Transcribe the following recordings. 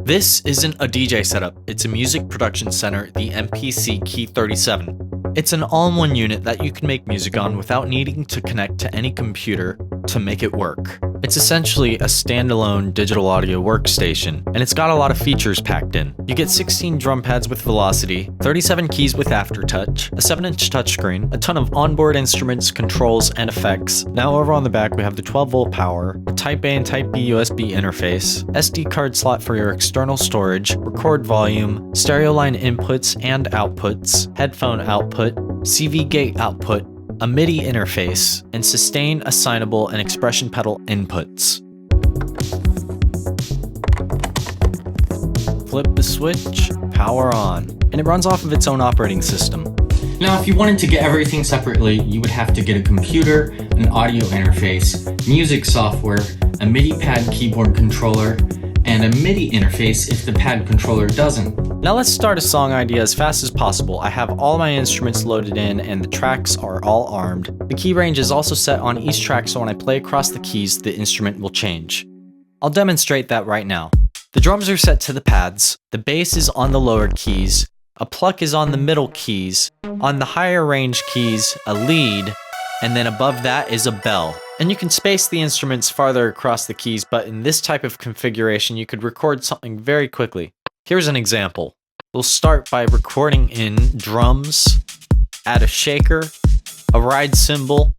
This isn't a DJ setup, it's a music production center, the MPC Key 37. It's an all-in-one unit that you can make music on without needing to connect to any computer to make it work. It's essentially a standalone digital audio workstation, and it's got a lot of features packed in. You get 16 drum pads with velocity, 37 keys with aftertouch, a 7-inch touchscreen, a ton of onboard instruments, controls, and effects. Now over on the back we have the 12-volt power, a Type A and Type B USB interface, SD card slot for your external storage, record volume, stereo line inputs and outputs, headphone output, CV gate output, a Midi interface, and sustain, assignable, and expression pedal inputs. Flip the switch, power on, and it runs off of its own operating system. Now, if you wanted to get everything separately, you would have to get a computer, an audio interface, music software, a MIDI pad keyboard controller, and a MIDI interface if the pad controller doesn't. Now let's start a song idea as fast as possible. I have all my instruments loaded in and the tracks are all armed. The key range is also set on each track, so when I play across the keys, the instrument will change. I'll demonstrate that right now. The drums are set to the pads, the bass is on the lower keys, a pluck is on the middle keys, on the higher range keys, a lead, and then above that is a bell. And you can space the instruments farther across the keys, but in this type of configuration, you could record something very quickly. Here's an example. We'll start by recording in drums, add a shaker, a ride cymbal,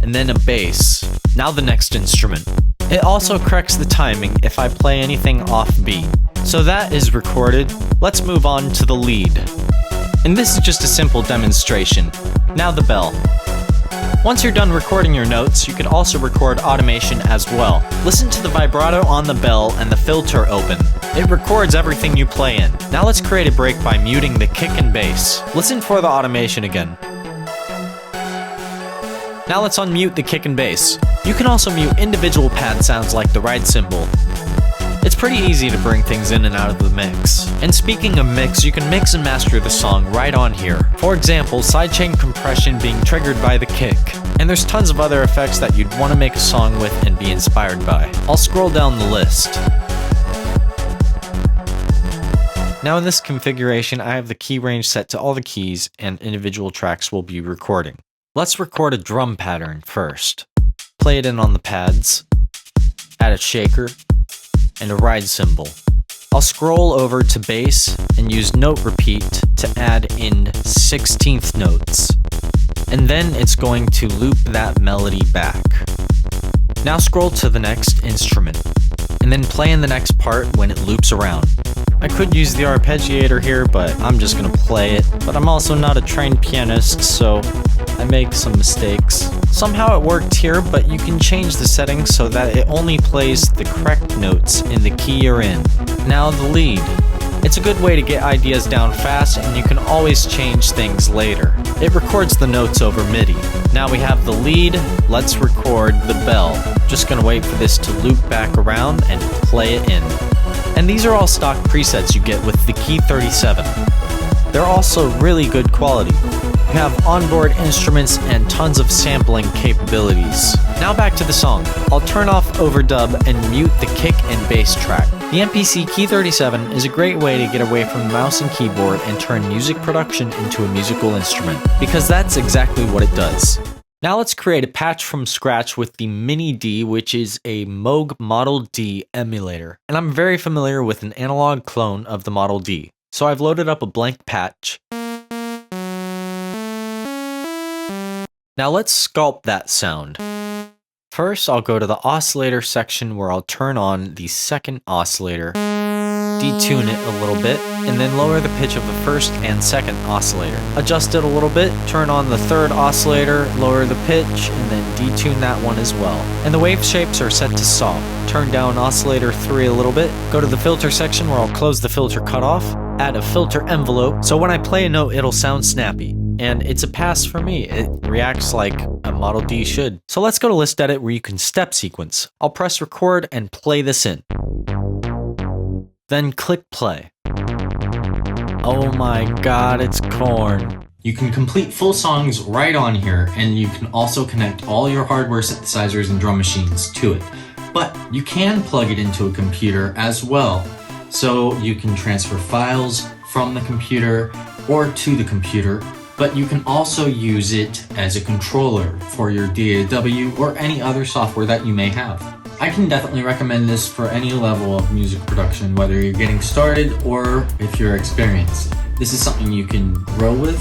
and then a bass. Now the next instrument. It also corrects the timing if I play anything off beat. So that is recorded. Let's move on to the lead. And this is just a simple demonstration. Now the bell. Once you're done recording your notes, you can also record automation as well. Listen to the vibrato on the bell and the filter open. It records everything you play in. Now let's create a break by muting the kick and bass. Listen for the automation again. Now let's unmute the kick and bass. You can also mute individual pad sounds like the ride cymbal. It's pretty easy to bring things in and out of the mix. And speaking of mix, you can mix and master the song right on here. For example, sidechain compression being triggered by the kick. And there's tons of other effects that you'd want to make a song with and be inspired by. I'll scroll down the list. Now in this configuration, I have the key range set to all the keys and individual tracks will be recording. Let's record a drum pattern first. Play it in on the pads, add a shaker, and a ride cymbal. I'll scroll over to bass and use note repeat to add in 16th notes. And then it's going to loop that melody back. Now scroll to the next instrument, and then play in the next part when it loops around. I could use the arpeggiator here, but I'm just gonna play it. But I'm also not a trained pianist, so I make some mistakes. Somehow it worked here, but you can change the settings so that it only plays the correct notes in the key you're in. Now the lead. It's a good way to get ideas down fast, and you can always change things later. It records the notes over MIDI. Now we have the lead, let's record the bell. Just gonna wait for this to loop back around and play it in. And these are all stock presets you get with the Key 37. They're also really good quality. You have onboard instruments and tons of sampling capabilities. Now back to the song. I'll turn off overdub and mute the kick and bass track. The MPC Key 37 is a great way to get away from mouse and keyboard and turn music production into a musical instrument, because that's exactly what it does. Now let's create a patch from scratch with the Mini D, which is a Moog Model D emulator. And I'm very familiar with an analog clone of the Model D. So I've loaded up a blank patch. Now let's sculpt that sound. First, I'll go to the oscillator section where I'll turn on the second oscillator, detune it a little bit, and then lower the pitch of the first and second oscillator. Adjust it a little bit, turn on the third oscillator, lower the pitch, and then detune that one as well. And the wave shapes are set to soft. Turn down oscillator 3 a little bit, go to the filter section where I'll close the filter cutoff, add a filter envelope, so when I play a note it'll sound snappy. And it's a pass for me. It reacts like a Model D should. So let's go to list edit where you can step sequence. I'll press record and play this in. Then click play. Oh my god, it's corn. You can complete full songs right on here, and you can also connect all your hardware synthesizers and drum machines to it. But you can plug it into a computer as well. so you can transfer files from the computer or to the computer, but you can also use it as a controller for your DAW or any other software that you may have. I can definitely recommend this for any level of music production, whether you're getting started or if you're experienced. This is something you can grow with,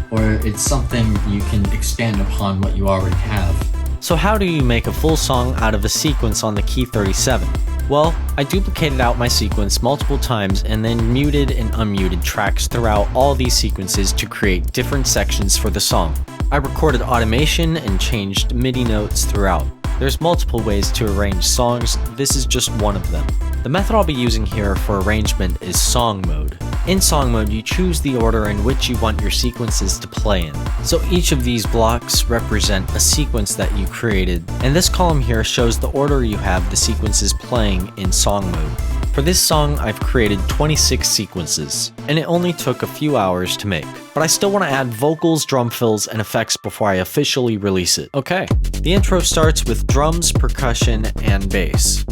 or it's something you can expand upon what you already have. So how do you make a full song out of a sequence on the Key 37? Well, I duplicated out my sequence multiple times and then muted and unmuted tracks throughout all these sequences to create different sections for the song. I recorded automation and changed MIDI notes throughout. There's multiple ways to arrange songs, this is just one of them. The method I'll be using here for arrangement is song mode. In song mode, you choose the order in which you want your sequences to play in. So each of these blocks represent a sequence that you created, and this column here shows the order you have the sequences playing in song mode. For this song, I've created 26 sequences, and it only took a few hours to make. But I still want to add vocals, drum fills, and effects before I officially release it. Okay, the intro starts with drums, percussion, and bass.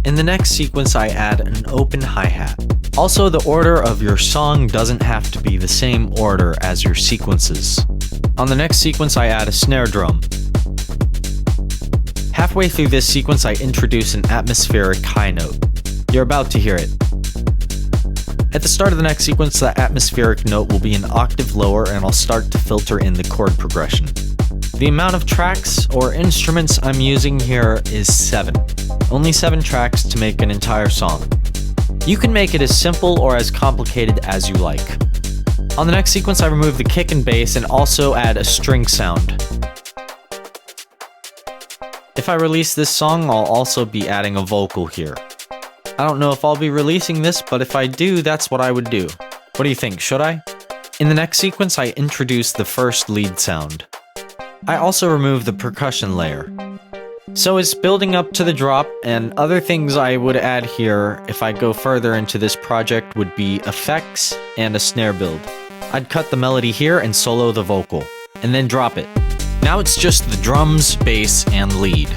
In the next sequence, I add an open hi-hat. Also, the order of your song doesn't have to be the same order as your sequences. On the next sequence, I add a snare drum. Halfway through this sequence, I introduce an atmospheric high note. You're about to hear it. At the start of the next sequence, the atmospheric note will be an octave lower, and I'll start to filter in the chord progression. The amount of tracks or instruments I'm using here is 7. Only 7 tracks to make an entire song. You can make it as simple or as complicated as you like. On the next sequence, I remove the kick and bass and also add a string sound. If I release this song, I'll also be adding a vocal here. I don't know if I'll be releasing this, but if I do, that's what I would do. What do you think, should I? In the next sequence, I introduce the first lead sound. I also remove the percussion layer. So it's building up to the drop, and other things I would add here if I go further into this project would be effects and a snare build. I'd cut the melody here and solo the vocal, and then drop it. Now it's just the drums, bass, and lead.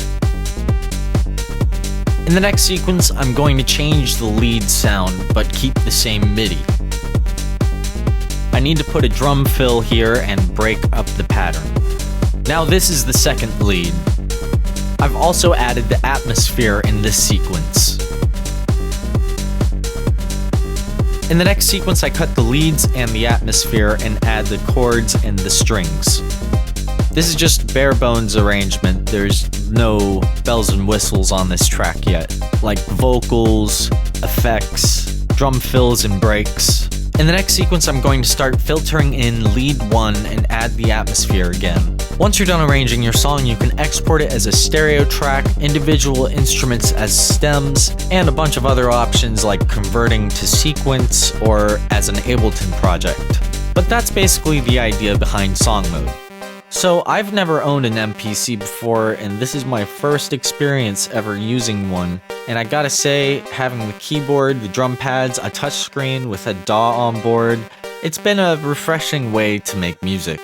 In the next sequence, I'm going to change the lead sound, but keep the same MIDI. I need to put a drum fill here and break up the pattern. Now this is the second lead. I've also added the atmosphere in this sequence. In the next sequence, I cut the leads and the atmosphere and add the chords and the strings. This is just bare bones arrangement. There's no bells and whistles on this track yet, like vocals, effects, drum fills, and breaks. In the next sequence, I'm going to start filtering in lead 1 and add the atmosphere again. Once you're done arranging your song, you can export it as a stereo track, individual instruments as stems, and a bunch of other options like converting to sequence or as an Ableton project. But that's basically the idea behind song mode. So I've never owned an MPC before, and this is my first experience ever using one. And I gotta say, having the keyboard, the drum pads, a touchscreen with a DAW on board, it's been a refreshing way to make music.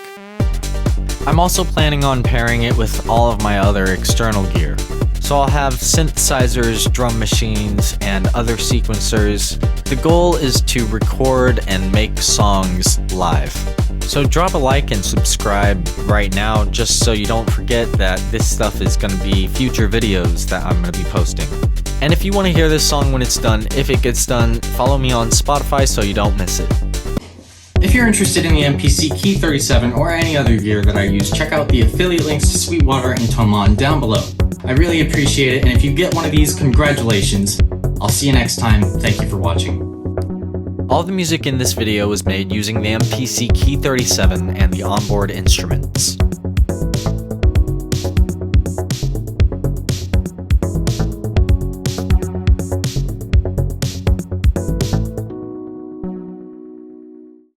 I'm also planning on pairing it with all of my other external gear. So I'll have synthesizers, drum machines, and other sequencers. The goal is to record and make songs live. So drop a like and subscribe right now, just so you don't forget that this stuff is going to be future videos that I'm going to be posting. And if you want to hear this song when it's done, if it gets done, follow me on Spotify so you don't miss it. If you're interested in the MPC Key 37 or any other gear that I use, check out the affiliate links to Sweetwater and Tomon down below. I really appreciate it, and if you get one of these, congratulations. I'll see you next time. Thank you for watching. All the music in this video was made using the MPC Key 37 and the onboard instruments.